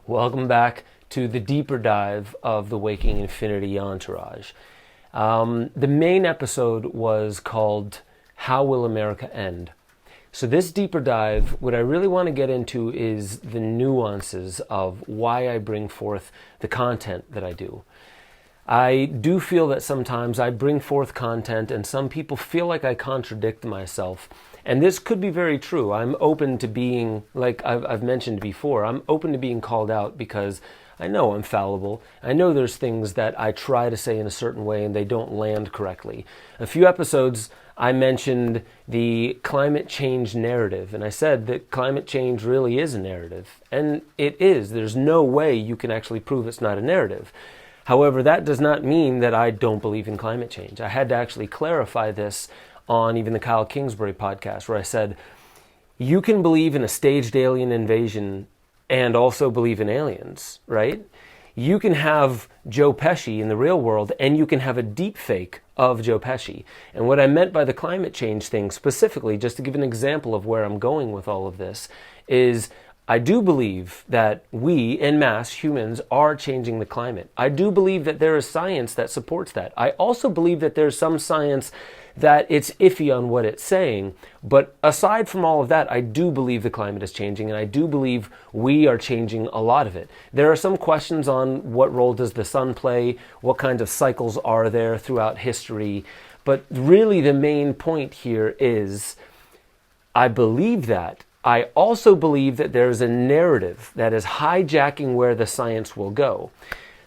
Welcome back to the deeper dive of the Waking Infinity Entourage. The main episode was called How Will America End? So this deeper dive, what I really want to get into is the nuances of why I bring forth the content that I do. I do feel that sometimes I bring forth content and some people feel like I contradict myself. And this could be very true. I'm open to being, like I've mentioned before, I'm open to being called out because I know I'm fallible. I know there's things that I try to say in a certain way and they don't land correctly. A few episodes I mentioned the climate change narrative, and I said that climate change really is a narrative. And it is. There's no way you can actually prove it's not a narrative. However, that does not mean that I don't believe in climate change. I had to actually clarify this on even the Kyle Kingsbury podcast, where I said, you can believe in a staged alien invasion and also believe in aliens, right? You can have Joe Pesci in the real world and you can have a deep fake of Joe Pesci. And what I meant by the climate change thing specifically, just to give an example of where I'm going with all of this, is I do believe that we, en masse, humans, are changing the climate. I do believe that there is science that supports that. I also believe that there's some science that it's iffy on what it's saying. But aside from all of that, I do believe the climate is changing, and I do believe we are changing a lot of it. There are some questions on what role does the sun play, what kinds of cycles are there throughout history. But really the main point here is I believe that. I also believe that there is a narrative that is hijacking where the science will go,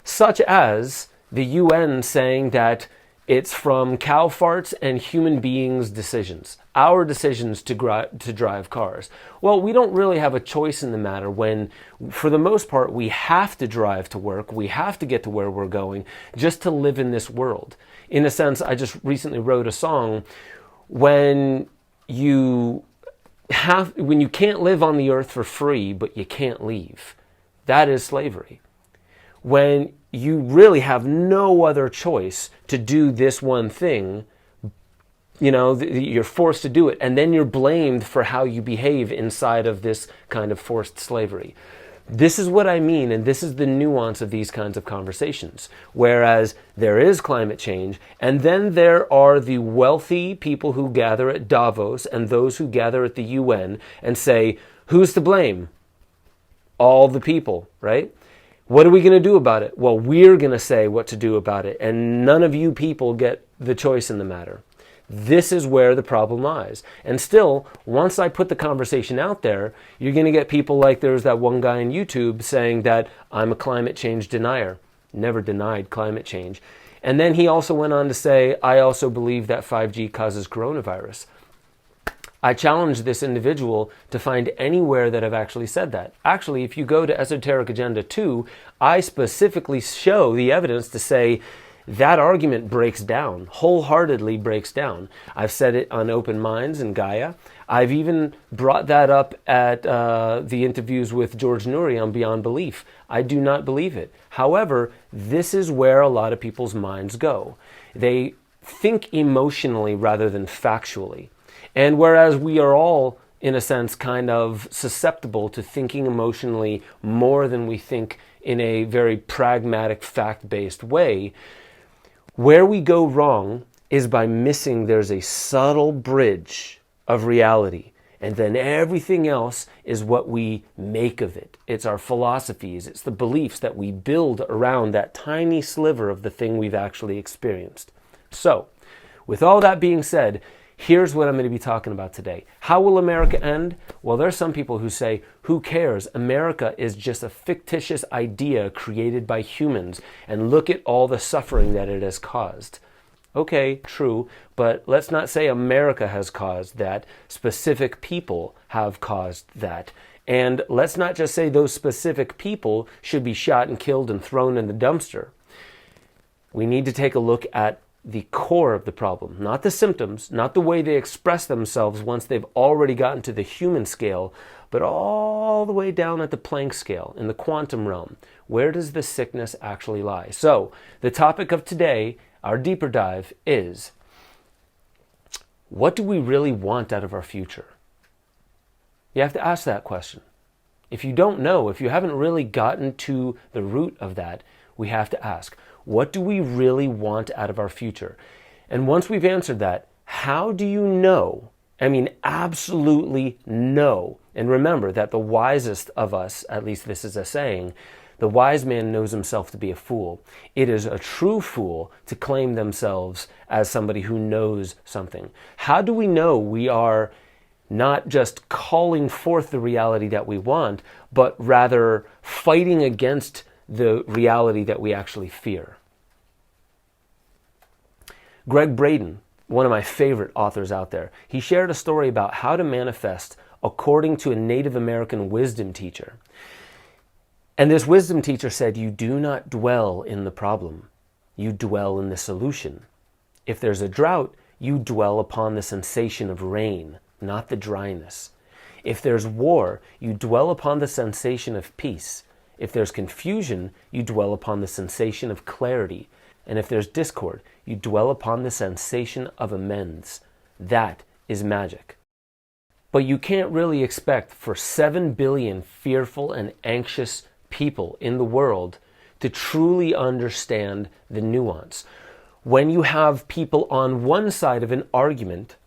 such as the UN saying that it's from cow farts and human beings' decisions, our decisions to drive cars. Well, we don't really have a choice in the matter when, for the most part, we have to drive to work, we have to get to where we're going just to live in this world. In a sense, I just recently wrote a song, when you can't live on the earth for free, but you can't leave. That is slavery. When you really have no other choice to do this one thing, you're forced to do it, and then you're blamed for how you behave inside of this kind of forced slavery. This is what I mean, and this is the nuance of these kinds of conversations. Whereas there is climate change, and then there are the wealthy people who gather at Davos and those who gather at the UN and say, who's to blame? All the people, right? What are we going to do about it? Well, we're going to say what to do about it, and none of you people get the choice in the matter. This is where the problem lies. And still, once I put the conversation out there, you're going to get people like there's that one guy on YouTube saying that I'm a climate change denier. Never denied climate change. And then he also went on to say, I also believe that 5G causes coronavirus. I challenge this individual to find anywhere that I've actually said that. Actually, if you go to Esoteric Agenda 2, I specifically show the evidence to say that argument breaks down, wholeheartedly breaks down. I've said it on Open Minds and Gaia. I've even brought that up at the interviews with George Noory on Beyond Belief. I do not believe it. However, this is where a lot of people's minds go. They think emotionally rather than factually. And whereas we are all, in a sense, kind of susceptible to thinking emotionally more than we think in a very pragmatic, fact-based way, where we go wrong is by missing there's a subtle bridge of reality. And then everything else is what we make of it. It's our philosophies, it's the beliefs that we build around that tiny sliver of the thing we've actually experienced. So, with all that being said, here's what I'm going to be talking about today. How will America end? Well, there are some people who say, who cares? America is just a fictitious idea created by humans, and look at all the suffering that it has caused. Okay, true, but let's not say America has caused that. Specific people have caused that. And let's not just say those specific people should be shot and killed and thrown in the dumpster. We need to take a look at the core of the problem, not the symptoms, not the way they express themselves once they've already gotten to the human scale, but all the way down at the Planck scale, in the quantum realm. Where does the sickness actually lie? So, the topic of today, our deeper dive, is what do we really want out of our future? You have to ask that question. If you don't know, if you haven't really gotten to the root of that, we have to ask, what do we really want out of our future? And once we've answered that, how do you know? I mean, absolutely know. And remember that the wisest of us, at least this is a saying, the wise man knows himself to be a fool. It is a true fool to claim themselves as somebody who knows something. How do we know we are not just calling forth the reality that we want, but rather fighting against the reality that we actually fear? Greg Braden, one of my favorite authors out there, he shared a story about how to manifest according to a Native American wisdom teacher. And this wisdom teacher said, you do not dwell in the problem, you dwell in the solution. If there's a drought, you dwell upon the sensation of rain, not the dryness. If there's war, you dwell upon the sensation of peace. If there's confusion, you dwell upon the sensation of clarity. And if there's discord, you dwell upon the sensation of amends. That is magic. But you can't really expect for 7 billion fearful and anxious people in the world to truly understand the nuance. When you have people on one side of an argument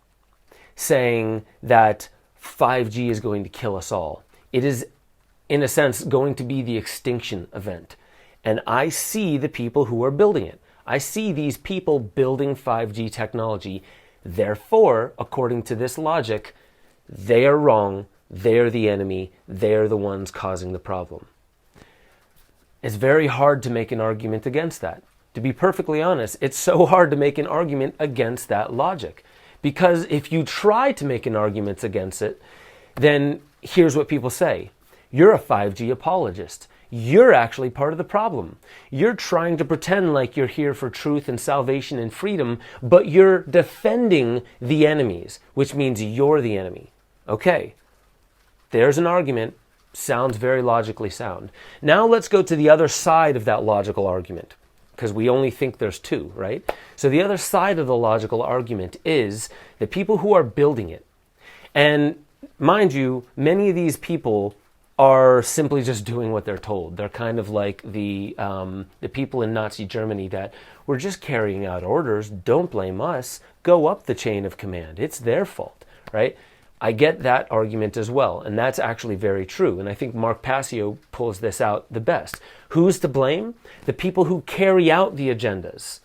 saying that 5G is going to kill us all, it is, in a sense, going to be the extinction event. And I see the people who are building it. I see these people building 5G technology. Therefore, according to this logic, they are wrong, they're the enemy, they're the ones causing the problem. It's very hard to make an argument against that. To be perfectly honest, it's so hard to make an argument against that logic. Because if you try to make an argument against it, then here's what people say. You're a 5G apologist. You're actually part of the problem. You're trying to pretend like you're here for truth and salvation and freedom, but you're defending the enemies, which means you're the enemy. Okay, there's an argument. Sounds very logically sound. Now let's go to the other side of that logical argument, because we only think there's two, right? So the other side of the logical argument is the people who are building it. And mind you, many of these people are simply just doing what they're told. They're kind of like the people in Nazi Germany that were just carrying out orders. Don't blame us. Go up the chain of command. It's their fault, right? I get that argument as well, and that's actually very true. And I think Mark Passio pulls this out the best. Who's to blame? The people who carry out the agendas.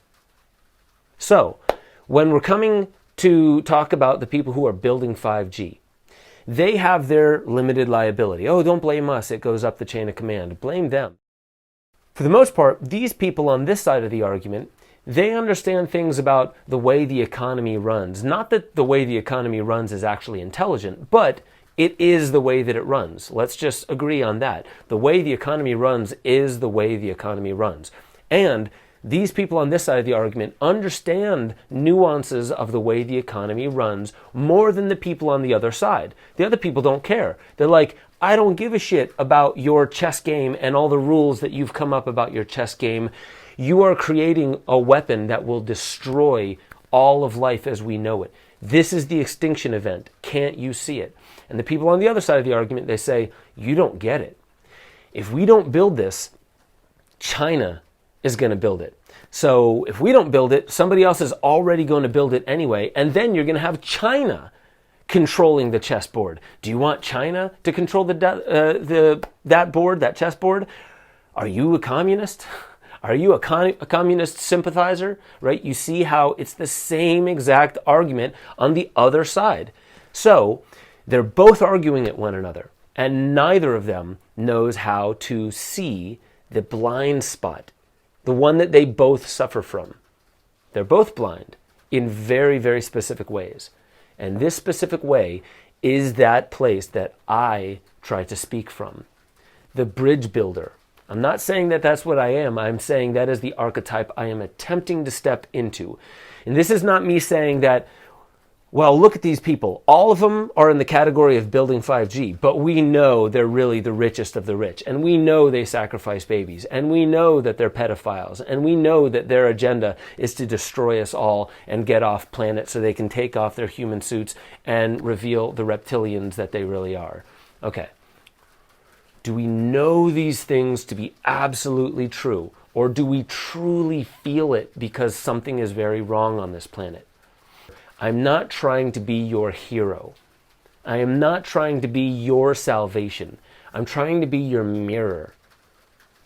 So, when we're coming to talk about the people who are building 5G, they have their limited liability. Oh, don't blame us. It goes up the chain of command. Blame them. For the most part, these people on this side of the argument, they understand things about the way the economy runs. Not that the way the economy runs is actually intelligent, but it is the way that it runs. Let's just agree on that. The way the economy runs is the way the economy runs. And these people on this side of the argument understand nuances of the way the economy runs more than the people on the other side. The other people don't care. They're like, I don't give a shit about your chess game and all the rules that you've come up about your chess game. You are creating a weapon that will destroy all of life as we know it. This is the extinction event. Can't you see it? And the people on the other side of the argument, they say, you don't get it. If we don't build this, China is going to build it. So if we don't build it, somebody else is already going to build it anyway. And then you're going to have China controlling the chessboard. Do you want China to control that board, that chessboard? Are you a communist? Are you a communist sympathizer? Right? You see how it's the same exact argument on the other side. So they're both arguing at one another, and neither of them knows how to see the blind spot, the one that they both suffer from. They're both blind in very, very specific ways. And this specific way is that place that I try to speak from. The bridge builder. I'm not saying that that's what I am. I'm saying that is the archetype I am attempting to step into. And this is not me saying that, well, look at these people. All of them are in the category of building 5G, but we know they're really the richest of the rich. And we know they sacrifice babies. And we know that they're pedophiles. And we know that their agenda is to destroy us all and get off planet so they can take off their human suits and reveal the reptilians that they really are. Okay. Do we know these things to be absolutely true? Or do we truly feel it because something is very wrong on this planet? I'm not trying to be your hero. I am not trying to be your salvation. I'm trying to be your mirror.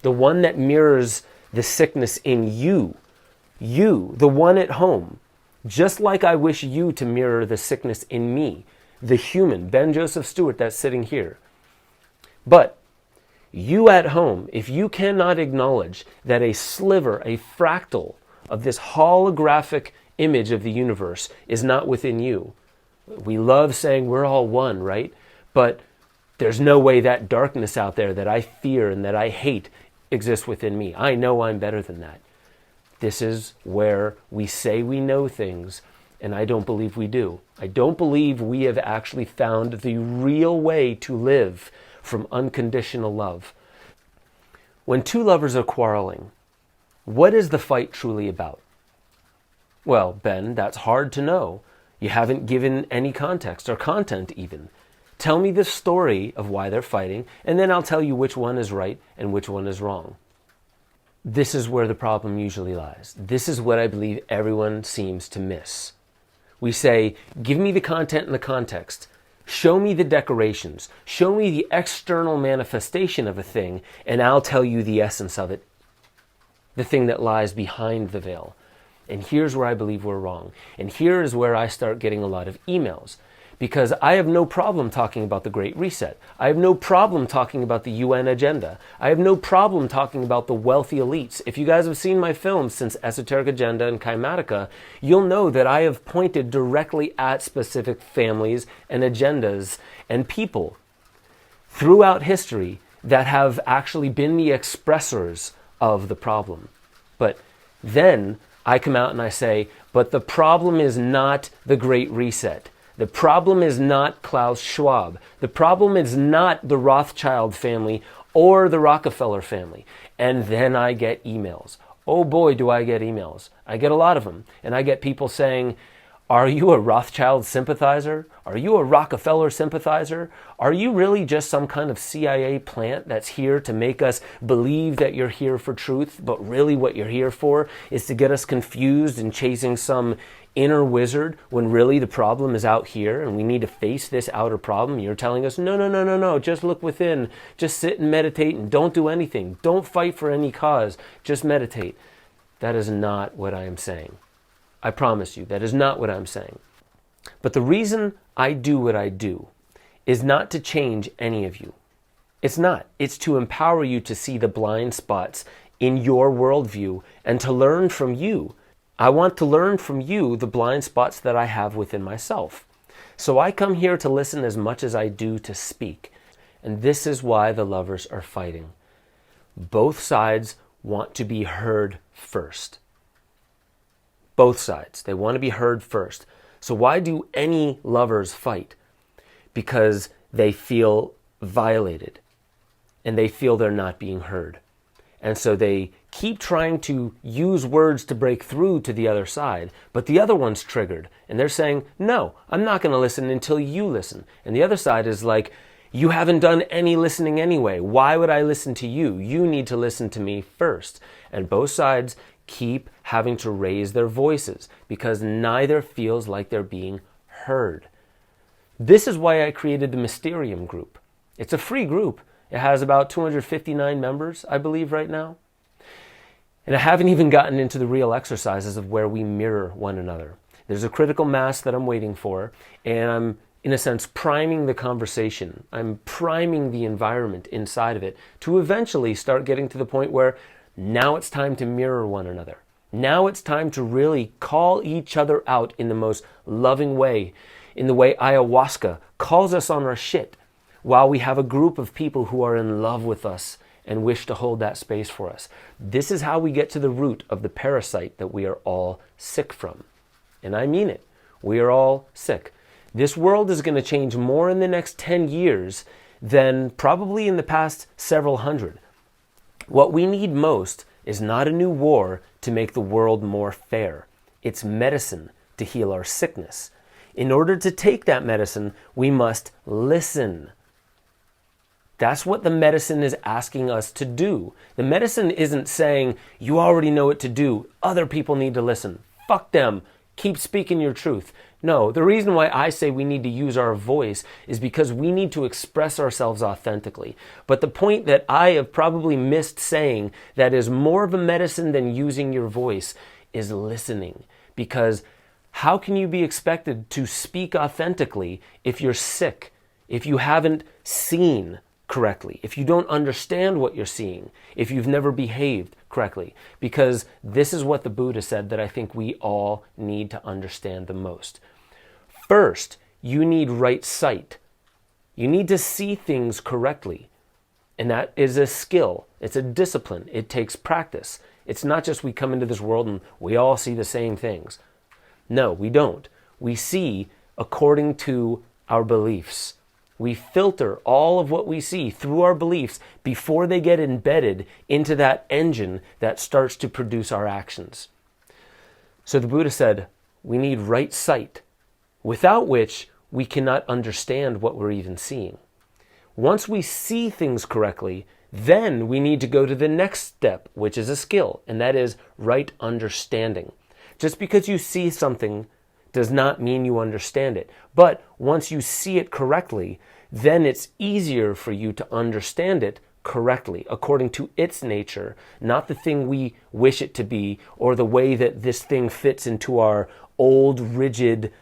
The one that mirrors the sickness in you. You, the one at home. Just like I wish you to mirror the sickness in me. The human, Ben Joseph Stewart, that's sitting here. But you at home, if you cannot acknowledge that a sliver, a fractal of this holographic image of the universe is not within you. We love saying we're all one, right? But there's no way that darkness out there that I fear and that I hate exists within me. I know I'm better than that. This is where we say we know things, and I don't believe we do. I don't believe we have actually found the real way to live from unconditional love. When two lovers are quarreling, what is the fight truly about? Well, Ben, that's hard to know. You haven't given any context or content even. Tell me the story of why they're fighting, and then I'll tell you which one is right and which one is wrong. This is where the problem usually lies. This is what I believe everyone seems to miss. We say, give me the content and the context. Show me the decorations. Show me the external manifestation of a thing, and I'll tell you the essence of it. The thing that lies behind the veil. And here's where I believe we're wrong. And here is where I start getting a lot of emails. Because I have no problem talking about the Great Reset. I have no problem talking about the UN agenda. I have no problem talking about the wealthy elites. If you guys have seen my films since Esoteric Agenda and Kaimatica, you'll know that I have pointed directly at specific families and agendas and people throughout history that have actually been the expressors of the problem. But then I come out and I say, but the problem is not the Great Reset. The problem is not Klaus Schwab. The problem is not the Rothschild family or the Rockefeller family. And then I get emails. Oh boy, do I get emails. I get a lot of them. And I get people saying, are you a Rothschild sympathizer? Are you a Rockefeller sympathizer? Are you really just some kind of CIA plant that's here to make us believe that you're here for truth, but really what you're here for is to get us confused and chasing some inner wizard when really the problem is out here and we need to face this outer problem? You're telling us, no, just look within, just sit and meditate and don't do anything. Don't fight for any cause, just meditate. That is not what I am saying. I promise you, that is not what I'm saying. But the reason I do what I do is not to change any of you. It's not. It's to empower you to see the blind spots in your worldview and to learn from you. I want to learn from you the blind spots that I have within myself. So I come here to listen as much as I do to speak. And this is why the lovers are fighting. Both sides want to be heard first. Both sides. They want to be heard first. So why do any lovers fight? Because they feel violated and they feel they're not being heard. And so they keep trying to use words to break through to the other side, but the other one's triggered and they're saying, no, I'm not going to listen until you listen. And the other side is like, you haven't done any listening anyway. Why would I listen to you? You need to listen to me first. And both sides keep having to raise their voices because neither feels like they're being heard. This is why I created the Mysterium group. It's a free group. It has about 259 members, I believe, right now. And I haven't even gotten into the real exercises of where we mirror one another. There's a critical mass that I'm waiting for, and I'm, in a sense, priming the conversation. I'm priming the environment inside of it to eventually start getting to the point where now it's time to mirror one another. Now it's time to really call each other out in the most loving way, in the way ayahuasca calls us on our shit, while we have a group of people who are in love with us and wish to hold that space for us. This is how we get to the root of the parasite that we are all sick from. And I mean it. We are all sick. This world is going to change more in the next 10 years than probably in the past several hundred. What we need most is not a new war to make the world more fair. It's medicine to heal our sickness. In order to take that medicine, we must listen. That's what the medicine is asking us to do. The medicine isn't saying, you already know what to do, other people need to listen. Fuck them. Keep speaking your truth. No, the reason why I say we need to use our voice is because we need to express ourselves authentically. But the point that I have probably missed saying that is more of a medicine than using your voice is listening. Because how can you be expected to speak authentically if you're sick, if you haven't seen correctly, if you don't understand what you're seeing, if you've never behaved correctly? Because this is what the Buddha said that I think we all need to understand the most. First, you need right sight. You need to see things correctly. And that is a skill. It's a discipline. It takes practice. It's not just we come into this world and we all see the same things. No, we don't. We see according to our beliefs. We filter all of what we see through our beliefs before they get embedded into that engine that starts to produce our actions. So the Buddha said, we need right sight, without which we cannot understand what we're even seeing. Once we see things correctly, then we need to go to the next step, which is a skill, and that is right understanding. Just because you see something does not mean you understand it. But once you see it correctly, then it's easier for you to understand it correctly, according to its nature, not the thing we wish it to be, or the way that this thing fits into our old, rigid,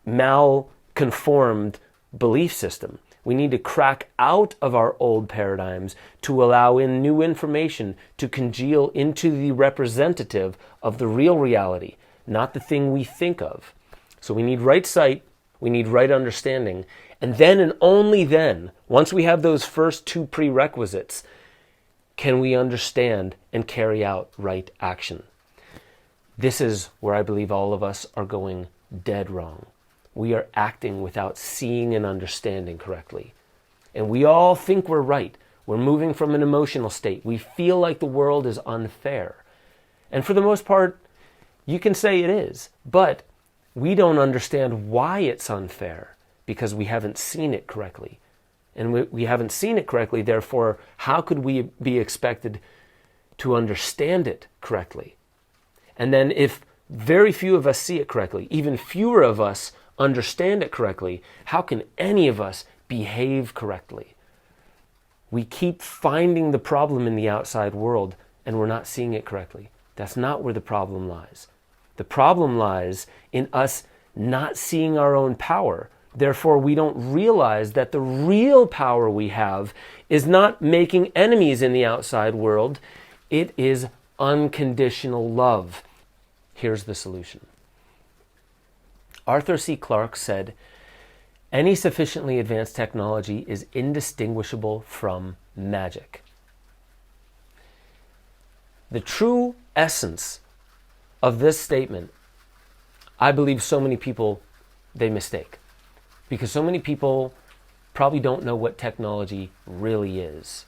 malconformed belief system. We need to crack out of our old paradigms to allow in new information to congeal into the representative of the real reality, not the thing we think of. So we need right sight, we need right understanding, and then and only then, once we have those first two prerequisites, can we understand and carry out right action. This is where I believe all of us are going dead wrong. We are acting without seeing and understanding correctly. And we all think we're right. We're moving from an emotional state. We feel like the world is unfair. And for the most part, you can say it is, but we don't understand why it's unfair because we haven't seen it correctly. And we haven't seen it correctly, therefore, how could we be expected to understand it correctly? And then if very few of us see it correctly, even fewer of us understand it correctly, how can any of us behave correctly? We keep finding the problem in the outside world and we're not seeing it correctly. That's not where the problem lies. The problem lies in us not seeing our own power. Therefore, we don't realize that the real power we have is not making enemies in the outside world. It is unconditional love. Here's the solution. Arthur C. Clarke said, any sufficiently advanced technology is indistinguishable from magic. The true essence of this statement, I believe so many people, they mistake. Because so many people probably don't know what technology really is.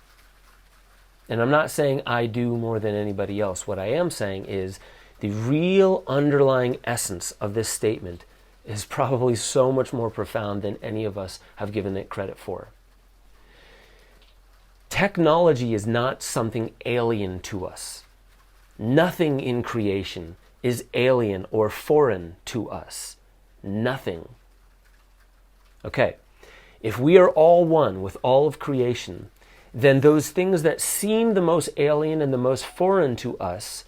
And I'm not saying I do more than anybody else. What I am saying is the real underlying essence of this statement is probably so much more profound than any of us have given it credit for. Technology is not something alien to us. Nothing in creation is alien or foreign to us. Nothing. Okay, if we are all one with all of creation, then those things that seem the most alien and the most foreign to us,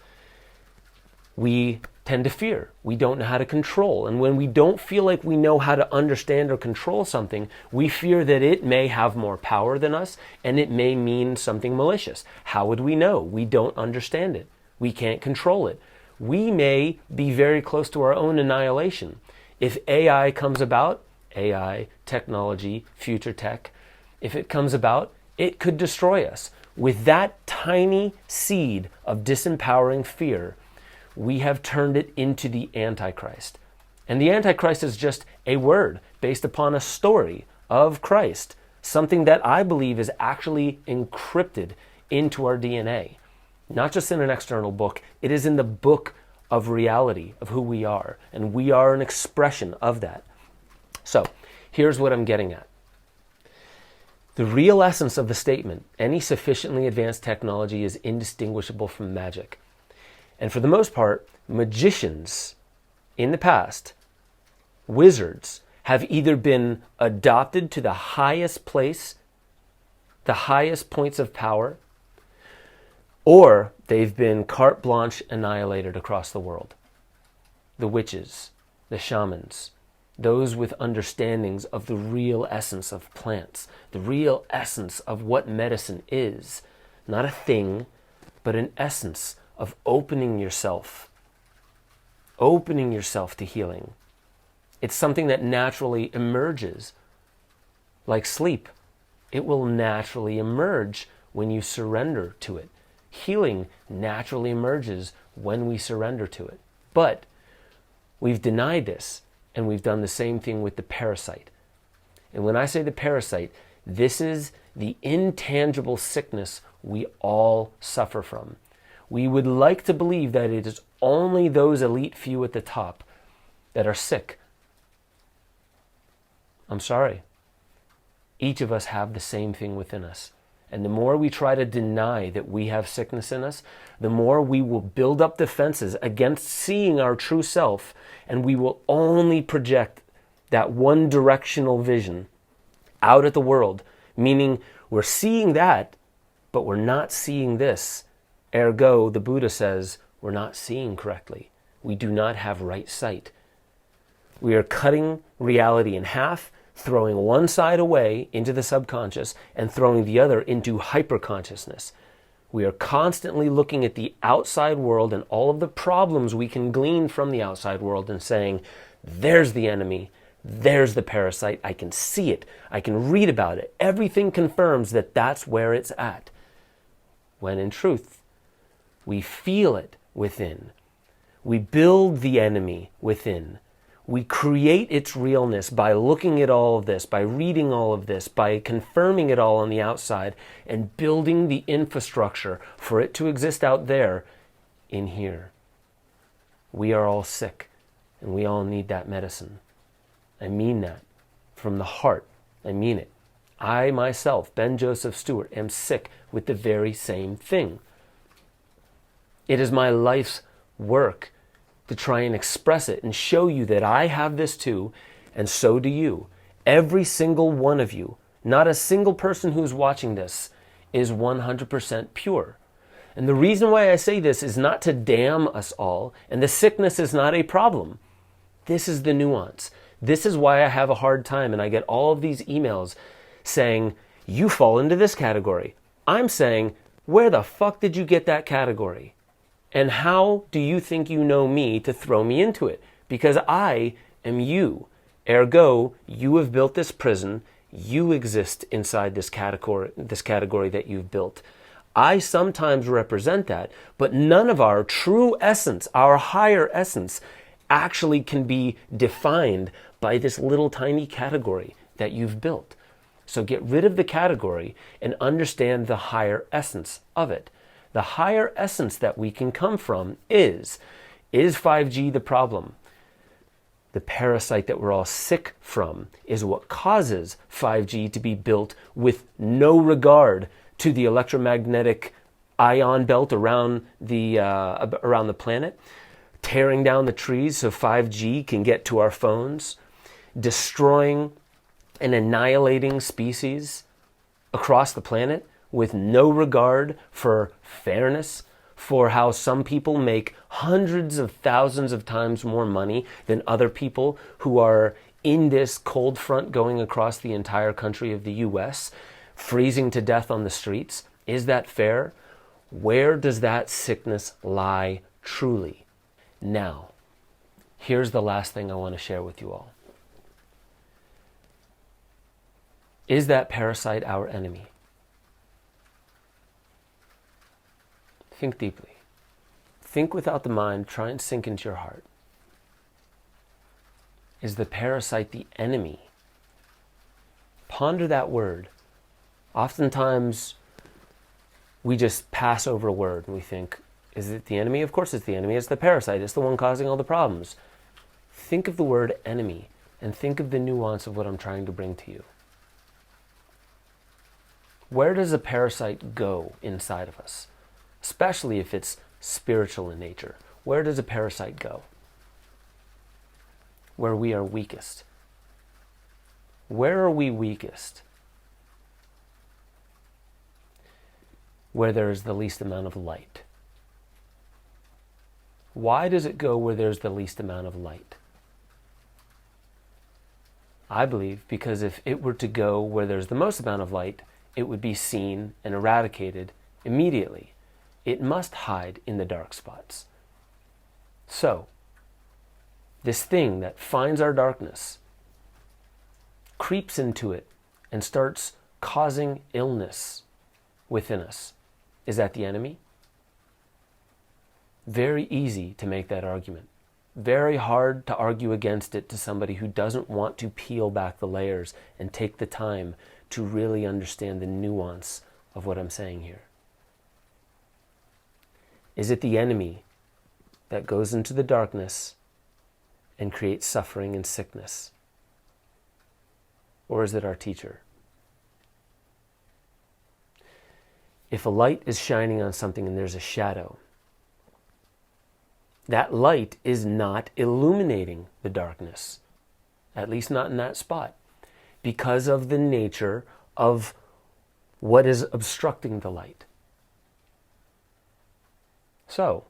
we tend to fear. We don't know how to control. And when we don't feel like we know how to understand or control something, we fear that it may have more power than us and it may mean something malicious. How would we know? We don't understand it. We can't control it. We may be very close to our own annihilation. If AI comes about, AI, technology, future tech, if it comes about, it could destroy us. With that tiny seed of disempowering fear, we have turned it into the Antichrist. And the Antichrist is just a word based upon a story of Christ, something that I believe is actually encrypted into our DNA. Not just in an external book, it is in the book of reality of who we are. And we are an expression of that. So, here's what I'm getting at. The real essence of the statement, any sufficiently advanced technology is indistinguishable from magic. And for the most part, magicians in the past, wizards, have either been adopted to the highest place, the highest points of power, or they've been carte blanche annihilated across the world. The witches, the shamans, those with understandings of the real essence of plants, the real essence of what medicine is, not a thing, but an essence of opening yourself to healing. It's something that naturally emerges, like sleep. It will naturally emerge when you surrender to it. Healing naturally emerges when we surrender to it. But we've denied this, and we've done the same thing with the parasite. And when I say the parasite, this is the intangible sickness we all suffer from. We would like to believe that it is only those elite few at the top that are sick. I'm sorry. Each of us have the same thing within us. And the more we try to deny that we have sickness in us, the more we will build up defenses against seeing our true self, and we will only project that one directional vision out at the world, meaning we're seeing that, but we're not seeing this. Ergo, the Buddha says, we're not seeing correctly. We do not have right sight. We are cutting reality in half, throwing one side away into the subconscious and throwing the other into hyperconsciousness. We are constantly looking at the outside world and all of the problems we can glean from the outside world and saying, there's the enemy, there's the parasite, I can see it, I can read about it. Everything confirms that that's where it's at. When in truth, we feel it within. We build the enemy within. We create its realness by looking at all of this, by reading all of this, by confirming it all on the outside and building the infrastructure for it to exist out there in here. We are all sick and we all need that medicine. I mean that from the heart. I mean it. I myself, Ben Joseph Stewart, am sick with the very same thing. It is my life's work to try and express it and show you that I have this too, and so do you. Every single one of you, not a single person who's watching this, is 100% pure. And the reason why I say this is not to damn us all, and the sickness is not a problem. This is the nuance. This is why I have a hard time, and I get all of these emails saying, you fall into this category. I'm saying, where the fuck did you get that category? And how do you think you know me to throw me into it? Because I am you. Ergo, you have built this prison. You exist inside this category that you've built. I sometimes represent that, but none of our true essence, our higher essence, actually can be defined by this little tiny category that you've built. So get rid of the category and understand the higher essence of it. The higher essence that we can come from is 5G the problem? The parasite that we're all sick from is what causes 5G to be built with no regard to the electromagnetic ion belt around the planet, tearing down the trees so 5G can get to our phones, destroying and annihilating species across the planet with no regard for fairness, for how some people make hundreds of thousands of times more money than other people who are in this cold front going across the entire country of the US, freezing to death on the streets. Is that fair? Where does that sickness lie truly? Now, here's the last thing I want to share with you all. Is that parasite our enemy? Think deeply. Think without the mind. Try and sink into your heart. Is the parasite the enemy? Ponder that word. Oftentimes, we just pass over a word and we think, is it the enemy? Of course it's the enemy. It's the parasite. It's the one causing all the problems. Think of the word enemy and think of the nuance of what I'm trying to bring to you. Where does a parasite go inside of us? Especially if it's spiritual in nature. Where does a parasite go? Where we are weakest. Where are we weakest? Where there is the least amount of light. Why does it go where there's the least amount of light? I believe because if it were to go where there's the most amount of light, it would be seen and eradicated immediately. It must hide in the dark spots. So, this thing that finds our darkness creeps into it and starts causing illness within us. Is that the enemy? Very easy to make that argument. Very hard to argue against it to somebody who doesn't want to peel back the layers and take the time to really understand the nuance of what I'm saying here. Is it the enemy that goes into the darkness and creates suffering and sickness? Or is it our teacher? If a light is shining on something and there's a shadow, that light is not illuminating the darkness, at least not in that spot, because of the nature of what is obstructing the light. So,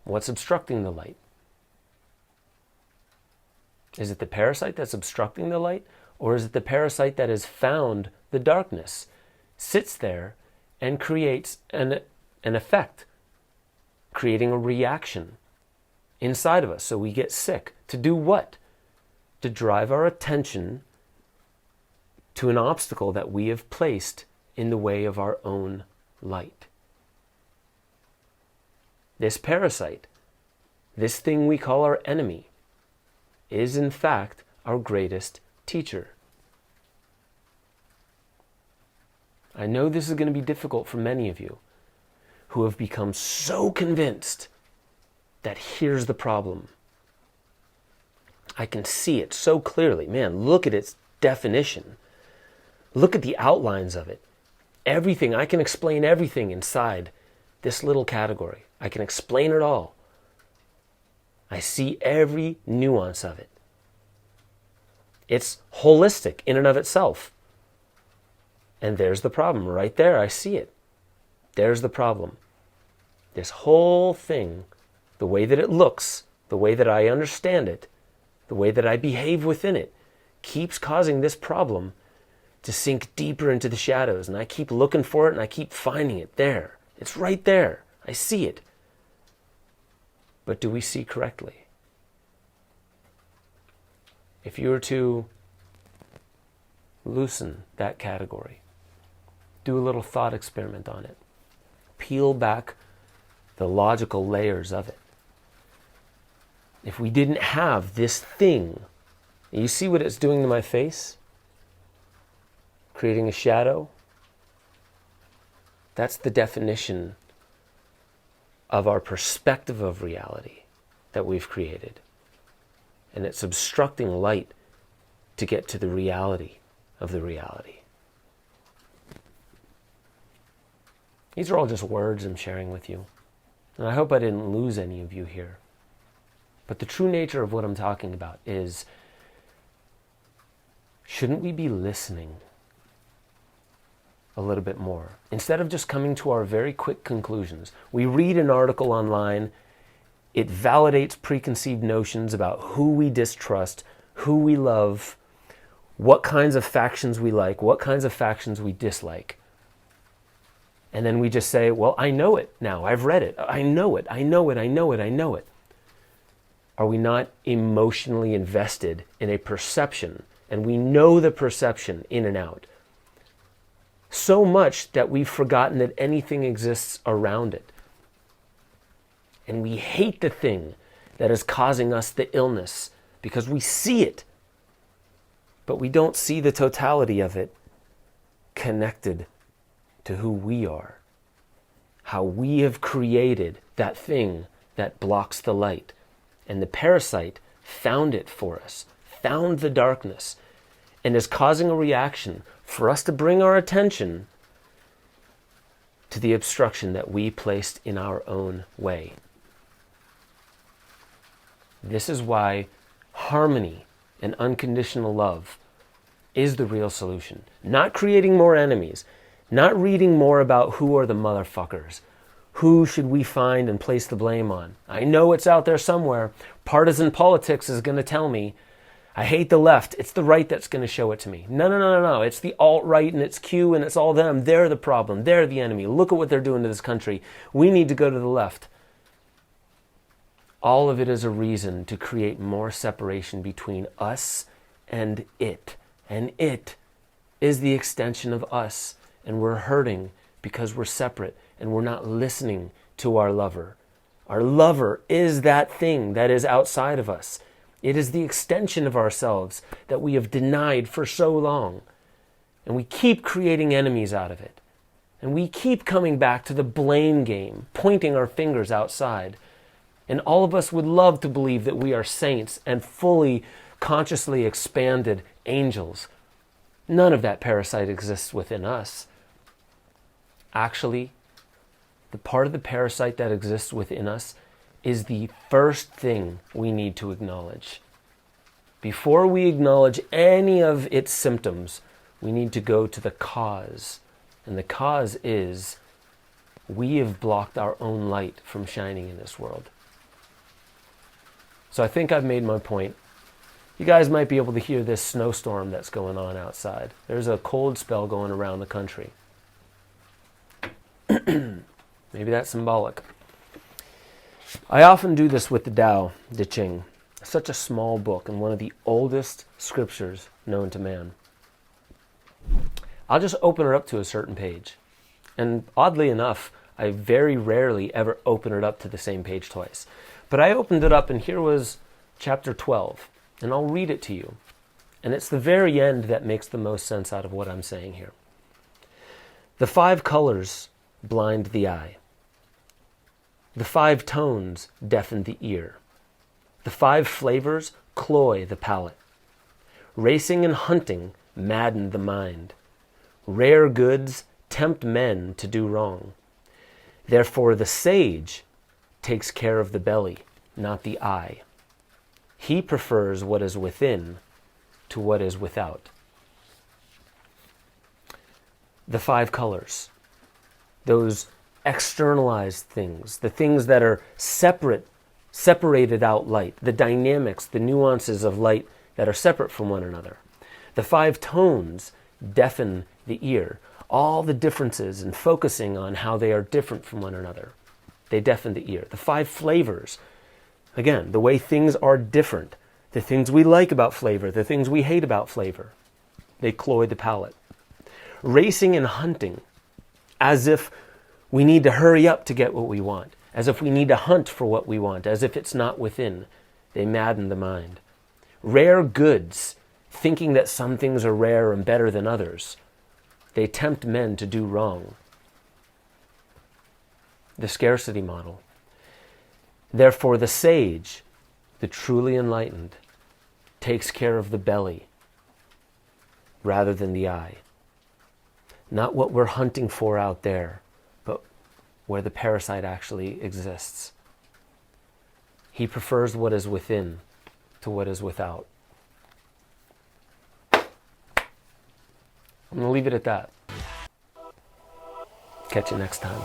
what's obstructing the light? Is it the parasite that's obstructing the light? Or is it the parasite that has found the darkness, sits there, and creates an effect, creating a reaction inside of us so we get sick? To do what? To drive our attention to an obstacle that we have placed in the way of our own light. This parasite, this thing we call our enemy, is in fact our greatest teacher. I know this is going to be difficult for many of you who have become so convinced that here's the problem. I can see it so clearly. Man, look at its definition. Look at the outlines of it. Everything, I can explain everything inside this little category. I can explain it all. I see every nuance of it. It's holistic in and of itself. And there's the problem right there. I see it. There's the problem. This whole thing, the way that it looks, the way that I understand it, the way that I behave within it, keeps causing this problem to sink deeper into the shadows. And I keep looking for it and I keep finding it there. It's right there. I see it. But do we see correctly? If you were to loosen that category, do a little thought experiment on it, peel back the logical layers of it. If we didn't have this thing, you see what it's doing to my face? Creating a shadow? That's the definition of our perspective of reality that we've created. And it's obstructing light to get to the reality of the reality. These are all just words I'm sharing with you. And I hope I didn't lose any of you here. But the true nature of what I'm talking about is, shouldn't we be listening a little bit more? Instead of just coming to our very quick conclusions. We read an article online, it validates preconceived notions about who we distrust, who we love, what kinds of factions we like, what kinds of factions we dislike. And then we just say, well, I know it now. I've read it. I know it. I know it. I know it. I know it. Are we not emotionally invested in a perception? And we know the perception in and out. So much that we've forgotten that anything exists around it. And we hate the thing that is causing us the illness because we see it. But we don't see the totality of it connected to who we are, how we have created that thing that blocks the light. And the parasite found it for us, found the darkness, and is causing a reaction for us to bring our attention to the obstruction that we placed in our own way. This is why harmony and unconditional love is the real solution. Not creating more enemies, not reading more about who are the motherfuckers, who should we find and place the blame on. I know it's out there somewhere. Partisan politics is going to tell me, I hate the left. It's the right that's going to show it to me. No. It's the alt-right and it's Q and it's all them. They're the problem. They're the enemy. Look at what they're doing to this country. We need to go to the left. All of it is a reason to create more separation between us and it. And it is the extension of us. And we're hurting because we're separate and we're not listening to our lover. Our lover is that thing that is outside of us. It is the extension of ourselves that we have denied for so long. And we keep creating enemies out of it. And we keep coming back to the blame game, pointing our fingers outside. And all of us would love to believe that we are saints and fully, consciously expanded angels. None of that parasite exists within us. Actually, the part of the parasite that exists within us is the first thing we need to acknowledge. Before we acknowledge any of its symptoms, we need to go to the cause. And the cause is we have blocked our own light from shining in this world. So I think I've made my point. You guys might be able to hear this snowstorm that's going on outside. There's a cold spell going around the country. Maybe that's symbolic. I often do this with the Tao Teh Ching, such a small book and one of the oldest scriptures known to man. I'll just open it up to a certain page. And oddly enough, I very rarely ever open it up to the same page twice. But I opened it up and here was chapter 12. And I'll read it to you. And it's the very end that makes the most sense out of what I'm saying here. The 5 colors blind the eye. The 5 tones deafen the ear. The 5 flavors cloy the palate. Racing and hunting madden the mind. Rare goods tempt men to do wrong. Therefore the sage takes care of the belly, not the eye. He prefers what is within to what is without. The 5 colors, those externalized things, the things that are separated out light, the dynamics, the nuances of light that are separate from one another. The 5 tones deafen the ear. All the differences and focusing on how they are different from one another, they deafen the ear. The 5 flavors, again, the way things are different, the things we like about flavor, the things we hate about flavor, they cloy the palate. Racing and hunting, as if we need to hurry up to get what we want, as if we need to hunt for what we want, as if it's not within. They madden the mind. Rare goods, thinking that some things are rare and better than others, they tempt men to do wrong. The scarcity model. Therefore the sage, the truly enlightened, takes care of the belly rather than the eye. Not what we're hunting for out there, but where the parasite actually exists. He prefers what is within to what is without. I'm going to leave it at that. Catch you next time.